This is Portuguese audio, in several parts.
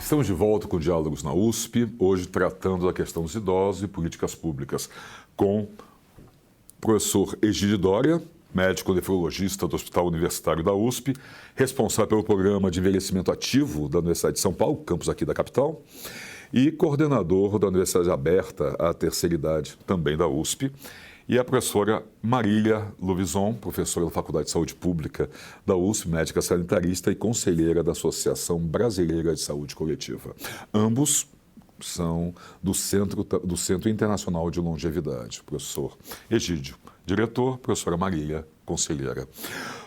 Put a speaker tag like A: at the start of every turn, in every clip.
A: Estamos de volta com Diálogos na USP, hoje tratando da questão dos idosos e políticas públicas, com o professor Egídio Doria, médico nefrologista do Hospital Universitário da USP, responsável pelo programa de envelhecimento ativo da Universidade de São Paulo, campus aqui da capital, e coordenador da Universidade Aberta à Terceira Idade, também da USP, e a professora Marília Louvison, professora da Faculdade de Saúde Pública da USP, médica sanitarista e conselheira da Associação Brasileira de Saúde Coletiva. Ambos são do Centro Internacional de Longevidade. Professor Egídio, diretor, professora Marília, conselheira.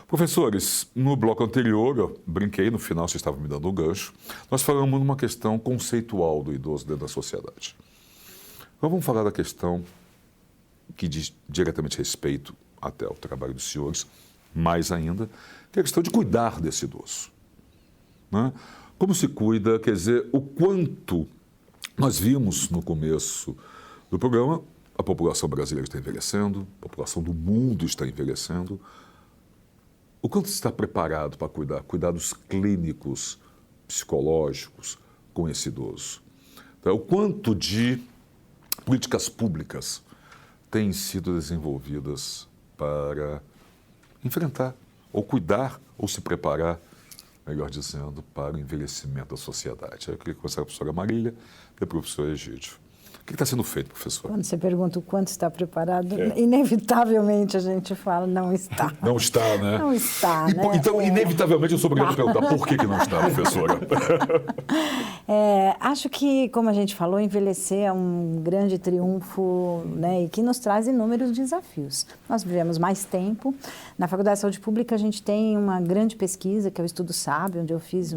A: Professores, no bloco anterior, eu brinquei, no final vocês estavam me dando um gancho, nós falamos de uma questão conceitual do idoso dentro da sociedade. Agora vamos falar da questão que diz diretamente respeito até ao trabalho dos senhores, mais ainda, que é a questão de cuidar desse idoso. Né? Como se cuida, quer dizer, o quanto nós vimos no começo do programa, a população brasileira está envelhecendo, a população do mundo está envelhecendo. O quanto se está preparado para cuidar, cuidados clínicos, psicológicos com esse idoso? Então, o quanto de políticas públicas têm sido desenvolvidas para enfrentar, ou cuidar, ou se preparar, melhor dizendo, para o envelhecimento da sociedade. Eu queria começar com a professora Marília e o professor Egídio. O que está sendo feito, professor?
B: Quando você pergunta o quanto está preparado, inevitavelmente a gente fala, não está.
A: Não está, né?
B: Não está, né?
A: Então, inevitavelmente, eu sou obrigado a perguntar por que não está, professora?
B: Acho que, como a gente falou, envelhecer é um grande triunfo, né, e que nos traz inúmeros desafios. Nós vivemos mais tempo. Na Faculdade de Saúde Pública, a gente tem uma grande pesquisa, que é o Estudo SAB, onde eu fiz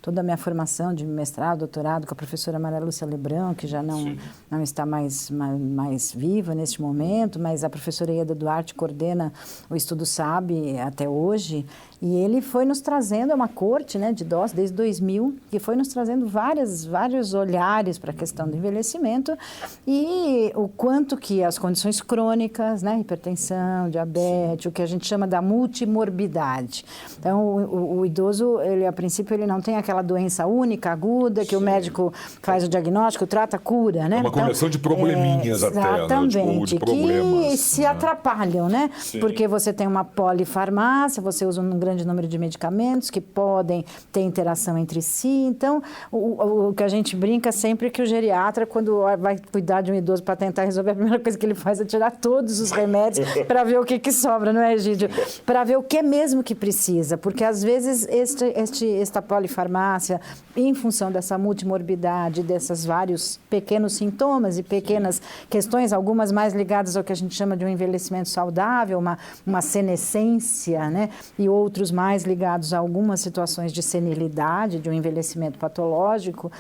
B: toda a minha formação de mestrado, doutorado, com a professora Maria Lúcia Lebrão, que já não está mais viva neste momento, mas a professora Ieda Duarte coordena o Estudo SAB até hoje, e ele foi nos trazendo, é uma corte, né, de idosos desde 2000, que foi nos trazendo vários olhares para a questão do envelhecimento e o quanto que as condições crônicas, né, hipertensão, diabetes, o que a gente chama da multimorbidade. Então, o idoso, a princípio, ele não tem aquela doença única, aguda, que o médico faz o diagnóstico, trata, cura, né?
A: É uma combinação de probleminhas até,
B: exatamente,
A: né? Tipo, de problemas,
B: que se atrapalham, né?
A: Sim.
B: Porque você tem uma polifarmácia, você usa um grande número de medicamentos que podem ter interação entre si. Então, o que a gente brinca sempre é que o geriatra, quando vai cuidar de um idoso para tentar resolver, a primeira coisa que ele faz é tirar todos os remédios para ver o que sobra, não é, Egídio? Para ver o que é mesmo que precisa, porque às vezes esta polifarmácia, em função dessa multimorbidade, desses vários pequenos sintomas e pequenas questões, algumas mais ligadas ao que a gente chama de um envelhecimento saudável, uma senescência, né? E outros mais ligados a algumas situações de senilidade, de um envelhecimento patológico,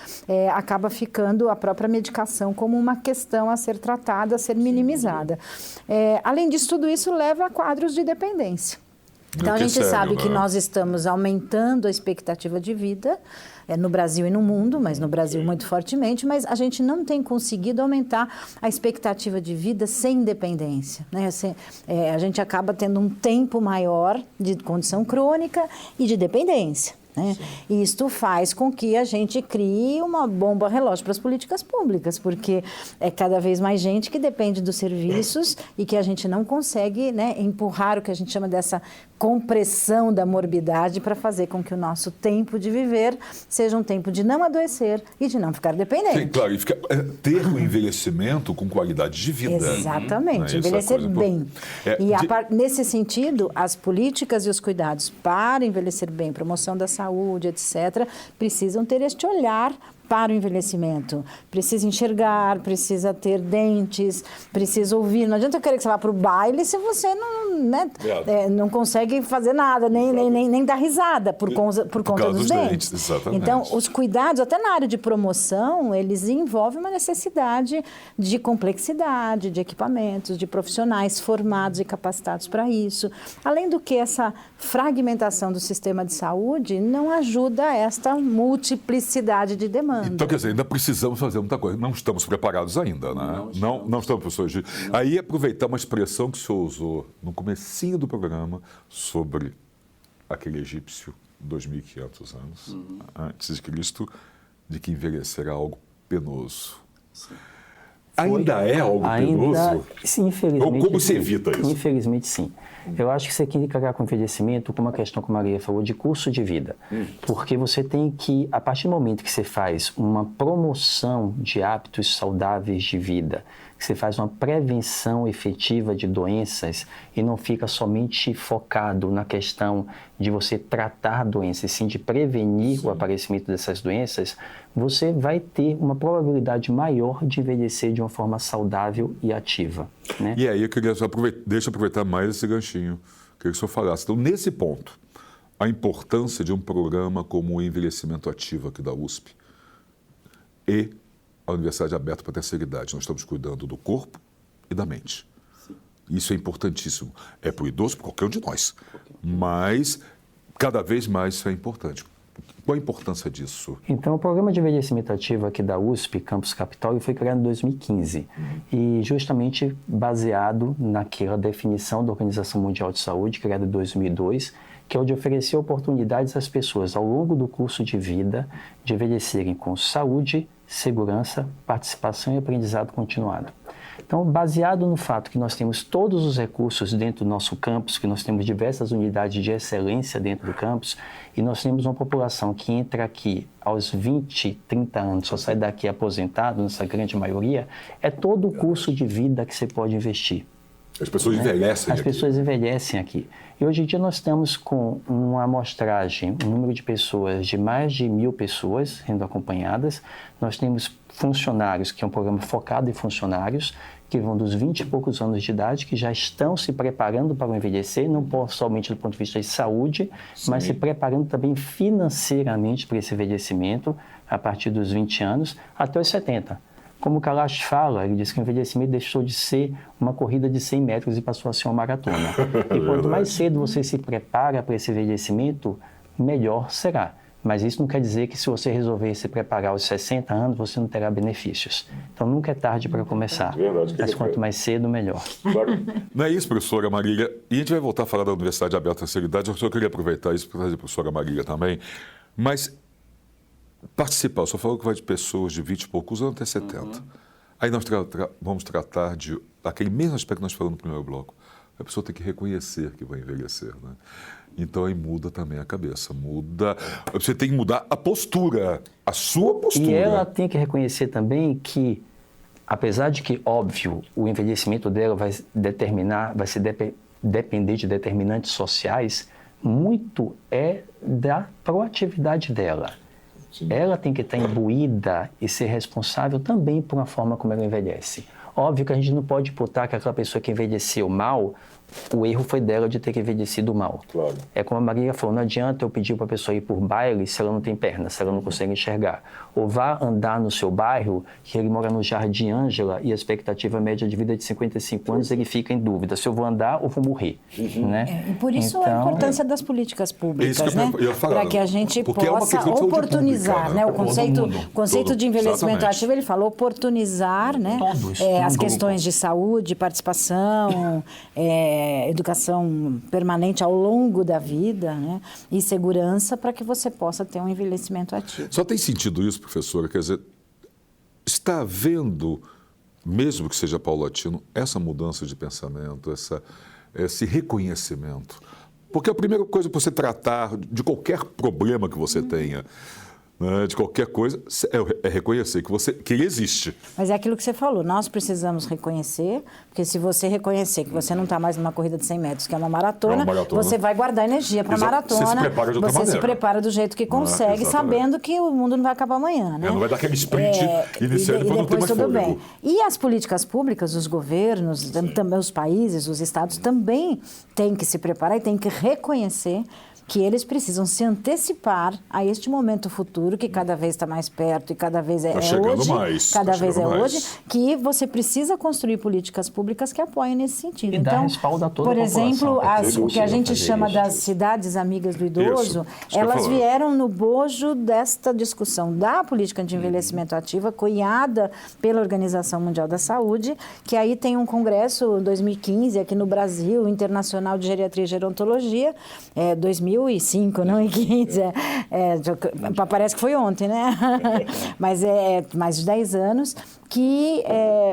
B: acaba ficando a própria medicação como uma questão a ser tratada, a ser minimizada. Além disso, tudo isso leva a quadros de dependência. Então, a gente sabe que nós estamos aumentando a expectativa de vida no Brasil e no mundo, mas no Brasil muito fortemente, mas a gente não tem conseguido aumentar a expectativa de vida sem dependência, né? A gente acaba tendo um tempo maior de condição crônica e de dependência. Né? E isto faz com que a gente crie uma bomba relógio para as políticas públicas, porque é cada vez mais gente que depende dos serviços e que a gente não consegue, né, empurrar o que a gente chama dessa compressão da morbidade para fazer com que o nosso tempo de viver seja um tempo de não adoecer e de não ficar dependente.
A: Sim, claro, e ter um envelhecimento com qualidade de vida.
B: Exatamente, envelhecer bem. Nesse sentido, as políticas e os cuidados para envelhecer bem, promoção da saúde, etc., precisam ter este olhar para o envelhecimento. Precisa enxergar, precisa ter dentes, precisa ouvir. Não adianta eu querer que você vá para o baile se você não consegue fazer nada, nem dar risada por conta dos dentes.
A: Exatamente.
B: Então, os cuidados, até na área de promoção, eles envolvem uma necessidade de complexidade, de equipamentos, de profissionais formados e capacitados para isso. Além do que, essa fragmentação do sistema de saúde não ajuda a esta multiplicidade de demandas.
A: Então, quer dizer, ainda precisamos fazer muita coisa. Não estamos preparados ainda, né? Não estamos, professor Egídio. Aí, aproveitar uma expressão que o senhor usou no comecinho do programa sobre aquele egípcio, 2.500 anos antes de Cristo, de que envelhecer é algo penoso. Sim. Ainda é algo penoso?
C: Sim, infelizmente.
A: Ou como se evita isso?
C: Infelizmente, sim. Eu acho que você tem que carregar com o envelhecimento como uma questão, como a Maria falou, de curso de vida. Porque você tem que, a partir do momento que você faz uma promoção de hábitos saudáveis de vida, que você faz uma prevenção efetiva de doenças e não fica somente focado na questão de você tratar doenças, sim de prevenir o aparecimento dessas doenças, você vai ter uma probabilidade maior de envelhecer de uma forma saudável e ativa. Né?
A: E aí eu queria deixa eu aproveitar mais esse ganchinho, queria que o senhor falasse. Então, nesse ponto, a importância de um programa como o Envelhecimento Ativo aqui da USP e a Universidade Aberta para a Terceira Idade. Nós estamos cuidando do corpo e da mente. Sim. Isso é importantíssimo. É para o idoso, para qualquer um de nós. Mas, cada vez mais, isso é importante. Qual a importância disso?
C: Então, o Programa de Envelhecimento Ativo aqui da USP, Campus Capital, foi criado em 2015. E justamente baseado naquela definição da Organização Mundial de Saúde, criada em 2002, que é o de oferecer oportunidades às pessoas ao longo do curso de vida de envelhecerem com saúde, segurança, participação e aprendizado continuado. Então, baseado no fato que nós temos todos os recursos dentro do nosso campus, que nós temos diversas unidades de excelência dentro do campus, e nós temos uma população que entra aqui aos 20, 30 anos, só sai daqui aposentado, nessa grande maioria, é todo o curso de vida que você pode investir.
A: As pessoas envelhecem aqui.
C: As pessoas envelhecem aqui. E hoje em dia nós estamos com uma amostragem, um número de pessoas de mais de 1.000 pessoas sendo acompanhadas. Nós temos funcionários, que é um programa focado em funcionários, que vão dos 20 e poucos anos de idade, que já estão se preparando para o envelhecer, não somente do ponto de vista de saúde, sim, mas se preparando também financeiramente para esse envelhecimento, a partir dos 20 anos até os 70. Como o Kalash fala, ele diz que o envelhecimento deixou de ser uma corrida de 100 metros e passou a ser uma maratona. E quanto mais cedo você se prepara para esse envelhecimento, melhor será. Mas isso não quer dizer que se você resolver se preparar aos 60 anos, você não terá benefícios. Então, nunca é tarde para começar. Mas quanto mais cedo, melhor.
A: Não é isso, professora Marília? E a gente vai voltar a falar da Universidade Aberta da Terceira Idade. Eu só queria aproveitar isso para trazer a professora Marília também. Mas participar, só falou que vai de pessoas de 20 e poucos anos até 70. Aí nós vamos tratar de aquele mesmo aspecto que nós falamos no primeiro bloco. A pessoa tem que reconhecer que vai envelhecer, né? Então aí muda também a cabeça, você tem que mudar a postura, a sua postura.
C: E ela tem que reconhecer também que, apesar de que, óbvio, o envelhecimento dela vai depender de determinantes sociais, muito é da proatividade dela. Sim. Ela tem que estar imbuída e ser responsável também por uma forma como ela envelhece. Óbvio que a gente não pode imputar que aquela pessoa que envelheceu mal, o erro foi dela de ter envelhecido mal. Claro. É como a Maria falou, não adianta eu pedir para a pessoa ir por baile se ela não tem perna, se ela não consegue enxergar. Ou vá andar no seu bairro, que ele mora no Jardim Ângela e a expectativa média de vida é de 55 anos, ele fica em dúvida se eu vou andar ou vou morrer. Né?
B: E por isso a importância das políticas públicas, né? Para que a gente possa oportunizar, pública, né? O conceito de envelhecimento ativo, ele falou oportunizar, né? As questões de saúde, participação, educação permanente ao longo da vida, né? E segurança para que você possa ter um envelhecimento ativo.
A: Só tem sentido isso, professora? Quer dizer, está havendo, mesmo que seja paulatino, essa mudança de pensamento, esse reconhecimento? Porque a primeira coisa para você tratar de qualquer problema que você tenha, né, de qualquer coisa, é reconhecer que ele existe.
B: Mas é aquilo que você falou, nós precisamos reconhecer, porque se você reconhecer que você não está mais numa corrida de 100 metros, que é uma maratona, você vai guardar energia para a maratona, você se prepara de outra maneira. Se prepara do jeito que consegue, sabendo que o mundo não vai acabar amanhã. Né?
A: Não vai dar aquele sprint inicial e depois não ter mais
B: tudo
A: fôlego.
B: Bem. E as políticas públicas, os governos, também os países, os estados também têm que se preparar e têm que reconhecer que eles precisam se antecipar a este momento futuro, que cada vez está mais perto e cada vez é hoje, que você precisa construir políticas públicas que apoiem nesse sentido.
C: E dar respaldo a toda
B: por
C: a
B: exemplo, o que a gente chama das cidades amigas do idoso, elas vieram no bojo desta discussão da política de envelhecimento ativa, cunhada pela Organização Mundial da Saúde, que aí tem um congresso em 2015 aqui no Brasil, Internacional de Geriatria e Gerontologia, 2000, 2005, não em 15. Parece que foi ontem, né? Mas é mais de 10 anos que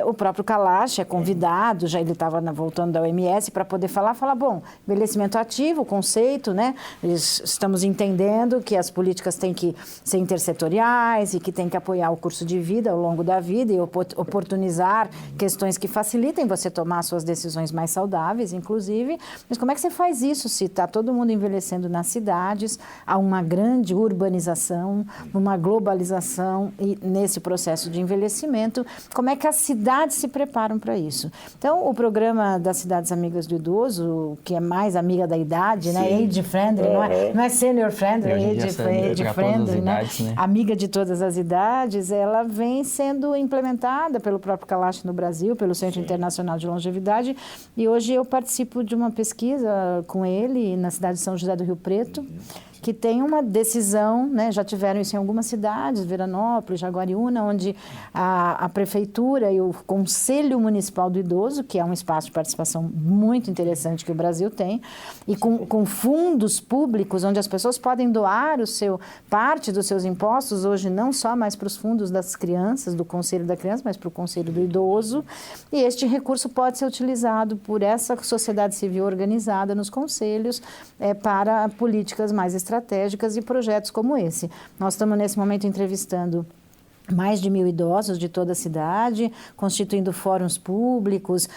B: o próprio Kalash é convidado, já ele estava voltando da OMS para poder falar, bom, envelhecimento ativo, o conceito, né? Estamos entendendo que as políticas têm que ser intersetoriais e que tem que apoiar o curso de vida ao longo da vida e oportunizar questões que facilitem você tomar suas decisões mais saudáveis, inclusive. Mas como é que você faz isso se está todo mundo envelhecendo nas cidades, há uma grande urbanização, uma globalização e nesse processo de envelhecimento, como é que as cidades se preparam para isso? Então, o programa das Cidades Amigas do Idoso, que é mais amiga da idade, né? Age friendly, não é senior friendly, age friendly, né? Idades, né? Amiga de todas as idades, ela vem sendo implementada pelo próprio Kalash no Brasil, pelo Centro Internacional de Longevidade, e hoje eu participo de uma pesquisa com ele na cidade de São José do Rio Preto, que tem uma decisão, né, já tiveram isso em algumas cidades, Veranópolis, Jaguariúna, onde a Prefeitura e o Conselho Municipal do Idoso, que é um espaço de participação muito interessante que o Brasil tem, e com fundos públicos, onde as pessoas podem doar parte dos seus impostos, hoje não só mais para os fundos das crianças, do Conselho da Criança, mas para o Conselho do Idoso, e este recurso pode ser utilizado por essa sociedade civil organizada nos conselhos para políticas mais estratégicas e projetos como esse. Nós estamos, nesse momento, entrevistando mais de 1.000 idosos de toda a cidade, constituindo fóruns públicos,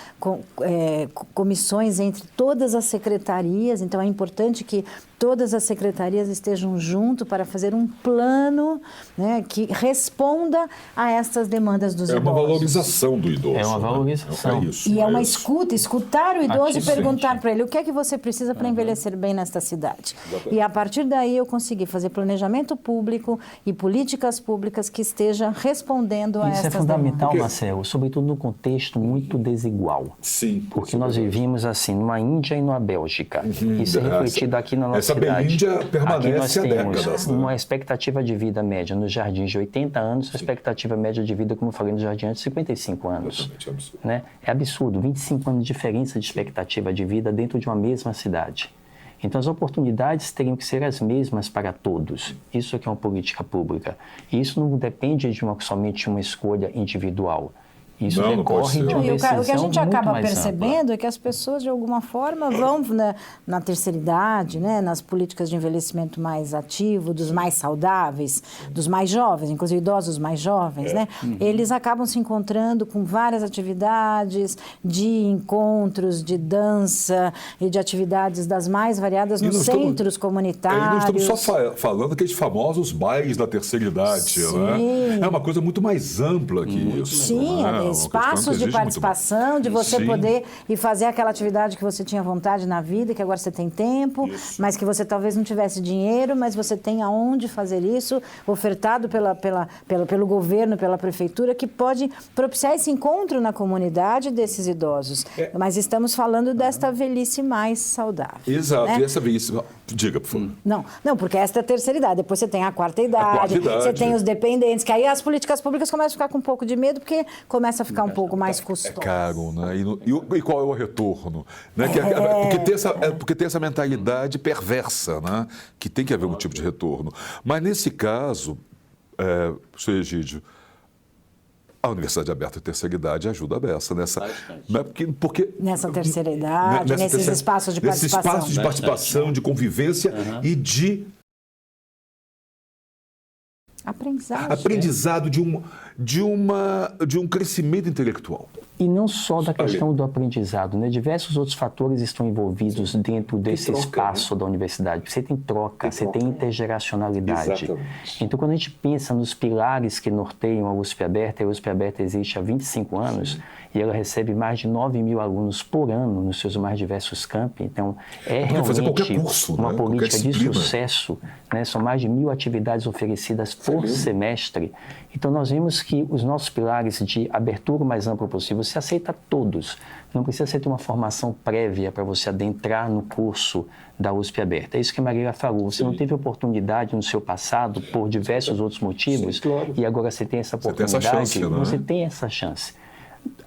B: comissões entre todas as secretarias. Então, é importante que todas as secretarias estejam junto para fazer um plano, né, que responda a estas demandas dos idosos.
A: É uma valorização do idoso.
C: É uma valorização.
A: Né? É isso,
B: e é uma escutar o idoso e perguntar para ele o que é que você precisa para envelhecer bem nesta cidade. Exatamente. E a partir daí eu consegui fazer planejamento público e políticas públicas que estejam respondendo a estas demandas.
C: Isso é fundamental, Marcelo, sobretudo num contexto muito desigual.
A: Sim.
C: Porque nós vivimos assim, numa Índia e numa Bélgica. Isso é refletido aqui na nossa cidade.
A: Essa Belíndia permanece há décadas.
C: Nós temos uma expectativa de vida média nos jardins de 80 anos, a expectativa média de vida, como eu falei, nos jardins de 55 anos.
A: Exatamente, é absurdo.
C: Né? É absurdo, 25 anos de diferença de expectativa de vida dentro de uma mesma cidade. Então, as oportunidades teriam que ser as mesmas para todos. Isso é que é uma política pública. E isso não depende somente de uma escolha individual. Isso decorre de uma decisão.
B: O que a gente acaba percebendo
C: ampla.
B: é que as pessoas, de alguma forma, vão na terceira idade, né, nas políticas de envelhecimento mais ativo, dos mais saudáveis, dos mais jovens, inclusive idosos mais jovens, né? Eles acabam se encontrando com várias atividades de encontros, de dança e de atividades das mais variadas nos centros comunitários.
A: E não estamos só falando daqueles famosos bailes da terceira idade, né? É uma coisa muito mais ampla que isso.
B: Sim,
A: né?
B: Espaços de participação, de você poder ir fazer aquela atividade que você tinha vontade na vida, que agora você tem tempo, mas que você talvez não tivesse dinheiro, mas você tem aonde fazer isso, ofertado pelo governo, pela prefeitura, que pode propiciar esse encontro na comunidade desses idosos. Mas estamos falando desta velhice mais saudável.
A: Exato,
B: né?
A: E essa velhice... Diga, por favor.
B: Não, porque esta é a terceira idade, depois você tem a quarta idade, você tem os dependentes, que aí as políticas públicas começam a ficar com um pouco de medo, porque começa a ficar um pouco mais custoso.
A: É caro, né? E qual é o retorno? Né? Porque tem essa mentalidade perversa, né? Que tem que haver um tipo de retorno. Mas nesse caso, professor Egídio, a Universidade Aberta de Terceira Idade ajuda a beça nessa...
B: Nessa terceira idade, nesses espaços de participação.
A: Nesses espaços de participação, de convivência e de... Aprendizado de um crescimento intelectual.
C: E não só da questão do aprendizado, né? Diversos outros fatores estão envolvidos dentro desse espaço da universidade. Você tem troca, você tem intergeracionalidade. Exatamente. Então, quando a gente pensa nos pilares que norteiam a USP Aberta existe há 25 anos e ela recebe mais de 9.000 alunos por ano nos seus mais diversos campi. Então, é realmente uma política de sucesso, né? São mais de 1.000 atividades oferecidas por semestre. Então, nós vemos que os nossos pilares de abertura o mais ampla possível, você aceita todos. Não precisa ter uma formação prévia para você adentrar no curso da USP Aberta. É isso que a Marília falou. Você não teve oportunidade no seu passado por diversos outros motivos e agora você tem essa oportunidade. Você tem essa chance.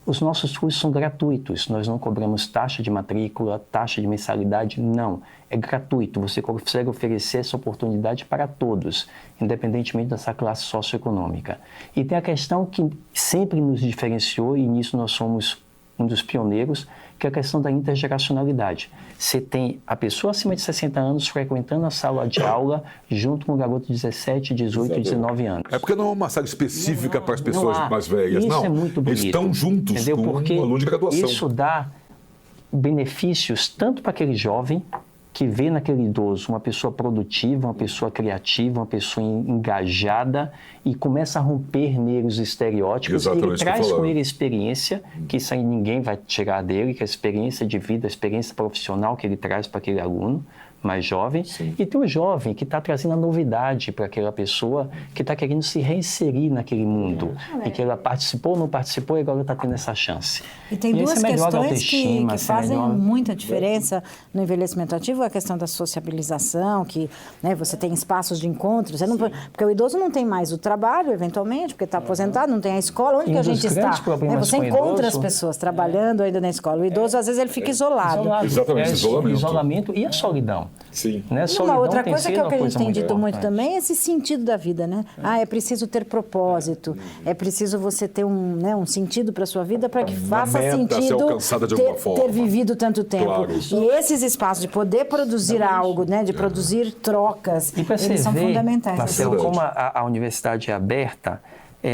C: Os nossos cursos são gratuitos, nós não cobramos taxa de matrícula, taxa de mensalidade, não. É gratuito, você consegue oferecer essa oportunidade para todos, independentemente dessa classe socioeconômica. E tem a questão que sempre nos diferenciou, e nisso nós somos um dos pioneiros, que é a questão da intergeracionalidade. Você tem a pessoa acima de 60 anos frequentando a sala de aula junto com um garoto de 17, 18, 19 anos.
A: É porque não é uma sala específica para as pessoas mais velhas, não.
C: Isso é muito bonito.
A: Eles estão juntos,
C: entendeu?
A: com
C: Porque
A: um aluno de graduação.
C: Isso dá benefícios tanto para aquele jovem que vê naquele idoso uma pessoa produtiva, uma pessoa criativa, uma pessoa engajada e começa a romper nele os estereótipos.
A: Exatamente,
C: ele traz com ele a experiência, que isso aí ninguém vai tirar dele, que é a experiência de vida, a experiência profissional que ele traz para aquele aluno mais jovem. Sim. E tem um jovem que está trazendo a novidade para aquela pessoa que está querendo se reinserir naquele mundo, em que ela participou ou não participou e agora está tendo essa chance.
B: E tem duas questões que fazem muita diferença no envelhecimento ativo, a questão da sociabilização, que você tem espaços de encontro, você não, porque o idoso não tem mais o trabalho, eventualmente, porque está aposentado, não tem a escola, onde que a gente está? Você encontra as pessoas trabalhando ainda na escola. O idoso, às vezes, ele fica isolado.
A: Exatamente,
C: isolamento e a solidão.
A: Sim.
C: Né?
B: Uma outra coisa que é o que a gente tem dito muito também é esse sentido da vida, né? É preciso ter propósito, é preciso você ter um sentido para a sua vida para que faça sentido ter vivido tanto tempo. Claro. E esses espaços de poder produzir algo, né? De produzir trocas, eles são fundamentais.
C: Marcelo, como a universidade é aberta,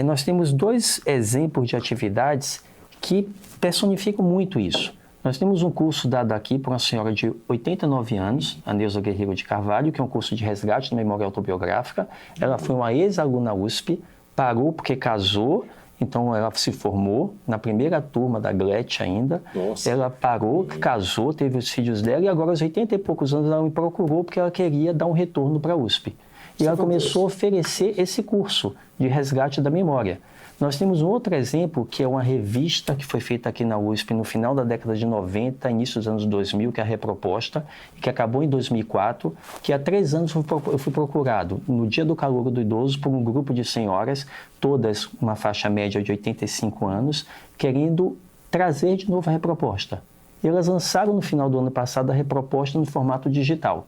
C: nós temos 2 exemplos de atividades que personificam muito isso. Nós temos um curso dado aqui por uma senhora de 89 anos, a Neuza Guerreiro de Carvalho, que é um curso de resgate da memória autobiográfica. Ela foi uma ex-aluna USP, parou porque casou, então ela se formou na primeira turma da GLET ainda. Nossa. Ela parou, casou, teve os filhos dela e agora aos 80 e poucos anos ela me procurou porque ela queria dar um retorno para a USP. E ela começou a oferecer esse curso de resgate da memória. Nós temos um outro exemplo, que é uma revista que foi feita aqui na USP no final da década de 90, início dos anos 2000, que é a Reproposta, que acabou em 2004, que há 3 anos eu fui procurado, no Dia do Calouro do Idoso, por um grupo de senhoras, todas uma faixa média de 85 anos, querendo trazer de novo a Reproposta. E elas lançaram no final do ano passado a Reproposta no formato digital.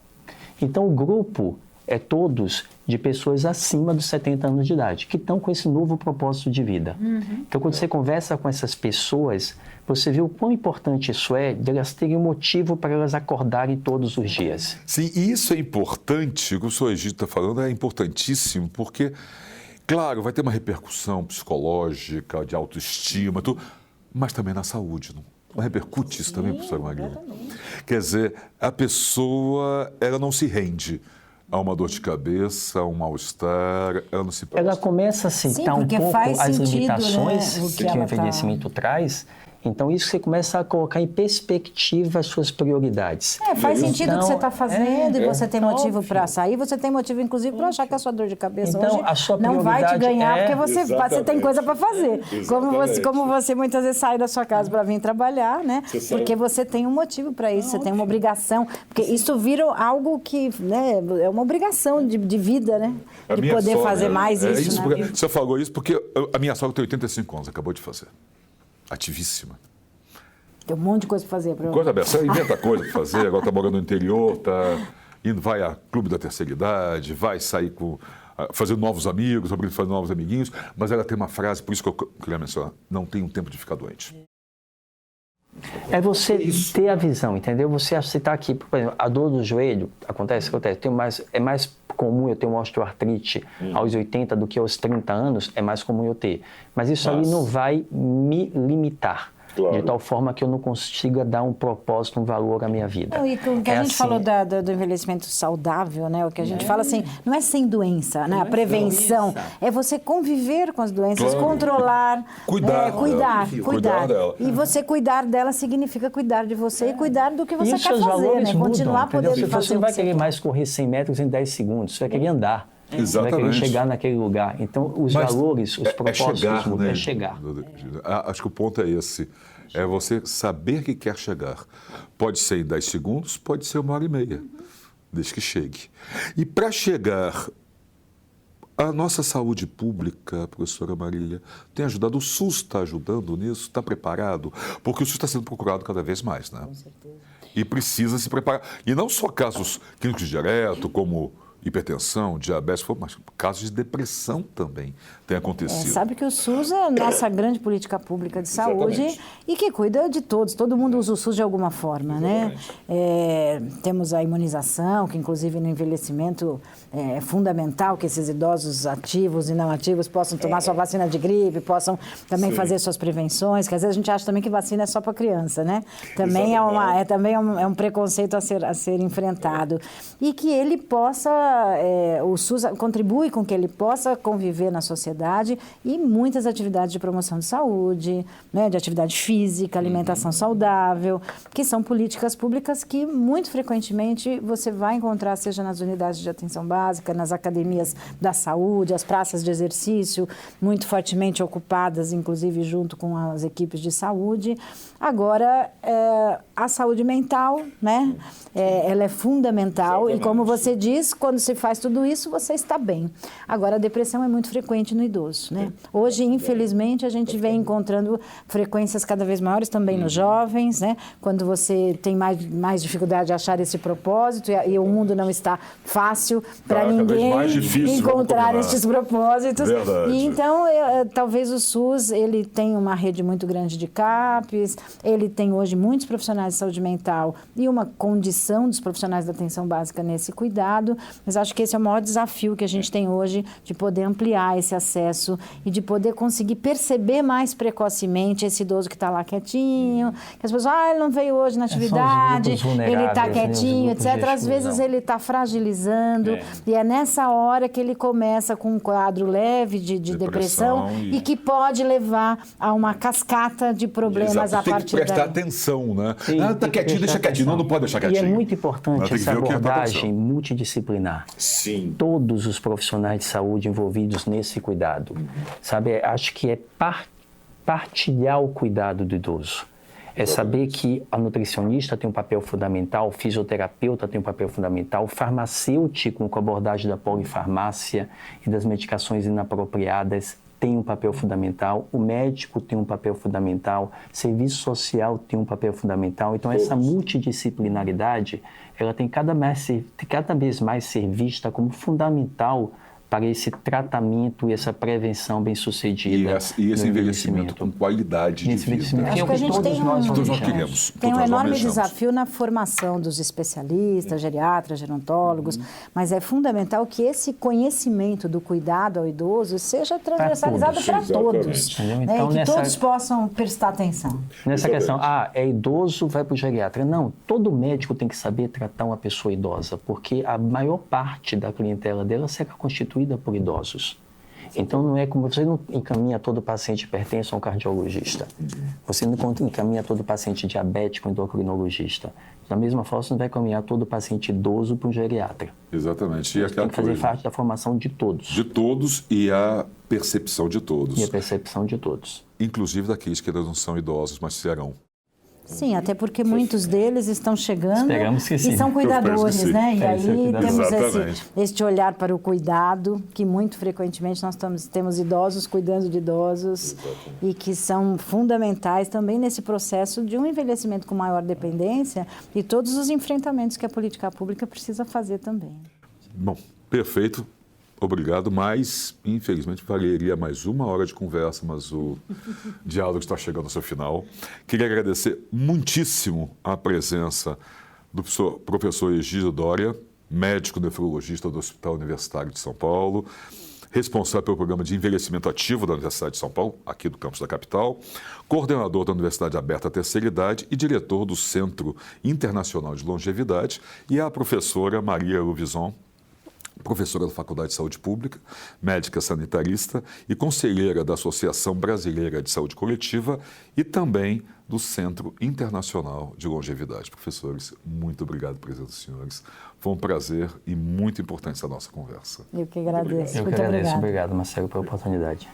C: Então o grupo é todos de pessoas acima dos 70 anos de idade, que estão com esse novo propósito de vida. Então, quando você conversa com essas pessoas, você vê o quão importante isso é, de elas terem um motivo para elas acordarem todos os dias.
A: Sim, e isso é importante, o que o senhor Egídio está falando é importantíssimo, porque, claro, vai ter uma repercussão psicológica, de autoestima, mas também na saúde, não repercute isso também, professor Maria? Quer dizer, a pessoa, ela não se rende a uma dor de cabeça, a um mal-estar, ela não se presta.
C: Ela começa a aceitar um pouco as limitações, né, que o envelhecimento traz. Então, isso você começa a colocar em perspectiva as suas prioridades.
B: Faz sentido o que você está fazendo e você tem motivo para sair, você tem motivo, inclusive, para achar que a sua dor de cabeça hoje não vai te ganhar, porque você tem coisa para fazer. Como você muitas vezes sai da sua casa para vir trabalhar, né? Porque você tem um motivo para isso, você tem uma obrigação. Porque isso vira algo que é uma obrigação de vida, né? De poder fazer mais isso.
A: Você falou isso porque a minha sogra tem 85 anos, acabou de fazer. Ativíssima.
B: Tem um monte de coisa para fazer.
A: Coisa dessa, inventa coisa para fazer, agora está morando no interior, vai a clube da terceira idade, vai sair fazendo novos amigos, fazendo novos amiguinhos, mas ela tem uma frase, por isso que eu queria mencionar, não tem um tempo de ficar doente.
C: É você ter a visão, entendeu? Você está aqui, por exemplo, a dor do joelho, acontece. É mais comum eu ter uma osteoartrite aos 80 do que aos 30 anos, é mais comum eu ter. Mas isso ali não vai me limitar. Claro. De tal forma que eu não consiga dar um propósito, um valor à minha vida.
B: E o que a gente falou do envelhecimento saudável, né? O que a gente fala assim, não é sem doença, né? A prevenção é você conviver com as doenças, controlar, cuidar dela. E você cuidar dela significa cuidar de você e cuidar do que você quer fazer, né? Continuar podendo fazer.
C: Você não vai querer mais correr 100 metros em 10 segundos, você vai querer andar.
A: Exatamente.
C: Você vai querer chegar naquele lugar. Então, os valores, os propósitos mudam. É chegar.
A: Acho que o ponto é esse. É você saber que quer chegar. Pode ser em 10 segundos, pode ser 1h30, desde que chegue. E para chegar, A nossa saúde pública, professora Marília, tem ajudado? O SUS está ajudando nisso? Está preparado? Porque o SUS está sendo procurado cada vez mais, né?
B: Com certeza.
A: E precisa se preparar. E não só casos clínicos direto, como hipertensão, diabetes, mas casos de depressão também têm acontecido.
B: Sabe que o SUS é a nossa grande política pública de saúde.
A: Exatamente.
B: E que cuida de todos. Todo mundo usa o SUS de alguma forma, né? Temos a imunização, que inclusive no envelhecimento é fundamental que esses idosos ativos e não ativos possam tomar sua vacina de gripe, possam também fazer suas prevenções, que às vezes a gente acha também que vacina é só para criança, né? Também é um preconceito a ser enfrentado. E que ele possa, o SUS contribui com que ele possa conviver na sociedade e muitas atividades de promoção de saúde, né, de atividade física, alimentação saudável, que são políticas públicas que muito frequentemente você vai encontrar, seja nas unidades de atenção básica, nas academias da saúde, as praças de exercício, muito fortemente ocupadas, inclusive junto com as equipes de saúde. Agora, a saúde mental, né, ela é fundamental. Exatamente. E como você diz, quando se faz tudo isso, você está bem. Agora, a depressão é muito frequente no idoso, né? Hoje, infelizmente, a gente vem encontrando frequências cada vez maiores também nos jovens, né? Quando você tem mais dificuldade de achar esse propósito e o mundo não está fácil para ninguém encontrar estes propósitos.
A: Verdade.
B: E então, talvez o SUS, ele tem uma rede muito grande de CAPs, ele tem hoje muitos profissionais de saúde mental e uma condição dos profissionais da atenção básica nesse cuidado, mas acho que esse é o maior desafio que a gente tem hoje, de poder ampliar esse acesso e de poder conseguir perceber mais precocemente esse idoso que está lá quietinho, que as pessoas, ele não veio hoje na atividade, ele está quietinho, etc. Às vezes ele está fragilizando e é nessa hora que ele começa com um quadro leve de depressão e que pode levar a uma cascata de problemas a partir daí.
A: Tem que prestar atenção, né? Está quietinho, deixa quietinho. Não pode deixar quietinho.
C: E é muito importante essa abordagem multidisciplinar.
A: Sim.
C: Todos os profissionais de saúde envolvidos nesse cuidado. Sabe, acho que é partilhar o cuidado do idoso. É saber que a nutricionista tem um papel fundamental, o fisioterapeuta tem um papel fundamental, o farmacêutico com a abordagem da polifarmácia e das medicações inapropriadas tem um papel fundamental, o médico tem um papel fundamental, o serviço social tem um papel fundamental. Então, essa multidisciplinaridade, ela tem cada vez mais ser vista como fundamental para esse tratamento e essa prevenção bem-sucedida.
A: E esse envelhecimento com qualidade de vida.
B: Acho que a gente tem um enorme desafio na formação dos especialistas, geriatras, gerontólogos, mas é fundamental que esse conhecimento do cuidado ao idoso seja transversalizado para todos. Então, e que todos possam prestar atenção.
C: Nessa questão, é idoso, vai para o geriatra. Não, todo médico tem que saber tratar uma pessoa idosa, porque a maior parte da clientela dela será constituída por idosos. Então, não é como você não encaminha todo paciente hipertenso a um cardiologista. Você não encaminha todo paciente diabético a um endocrinologista. Da mesma forma, você não vai encaminhar todo paciente idoso para um geriatra.
A: Exatamente. E
C: tem que fazer parte da formação de todos.
A: De todos e a percepção de todos.
C: E a percepção de todos.
A: Inclusive daqueles que não são idosos, mas serão.
B: Sim, até porque muitos deles estão chegando
C: que sim.
B: E são cuidadores, né? E aí temos este olhar para o cuidado, que muito frequentemente nós temos idosos cuidando de idosos. Exatamente. E que são fundamentais também nesse processo de um envelhecimento com maior dependência e todos os enfrentamentos que a política pública precisa fazer também.
A: Bom, perfeito. Obrigado, mas infelizmente valeria mais uma hora de conversa, mas o diálogo está chegando ao seu final. Queria agradecer muitíssimo a presença do professor Egídio Doria, médico nefrologista do Hospital Universitário de São Paulo, responsável pelo programa de envelhecimento ativo da Universidade de São Paulo, aqui do campus da capital, coordenador da Universidade Aberta à Terceira Idade e diretor do Centro Internacional de Longevidade, e a professora Maria Luvison, professora da Faculdade de Saúde Pública, médica sanitarista e conselheira da Associação Brasileira de Saúde Coletiva e também do Centro Internacional de Longevidade. Professores, muito obrigado pela presença dos senhores. Foi um prazer e muito importante essa nossa conversa.
B: Eu que agradeço.
C: Eu que agradeço. Obrigado, Marcelo, pela oportunidade.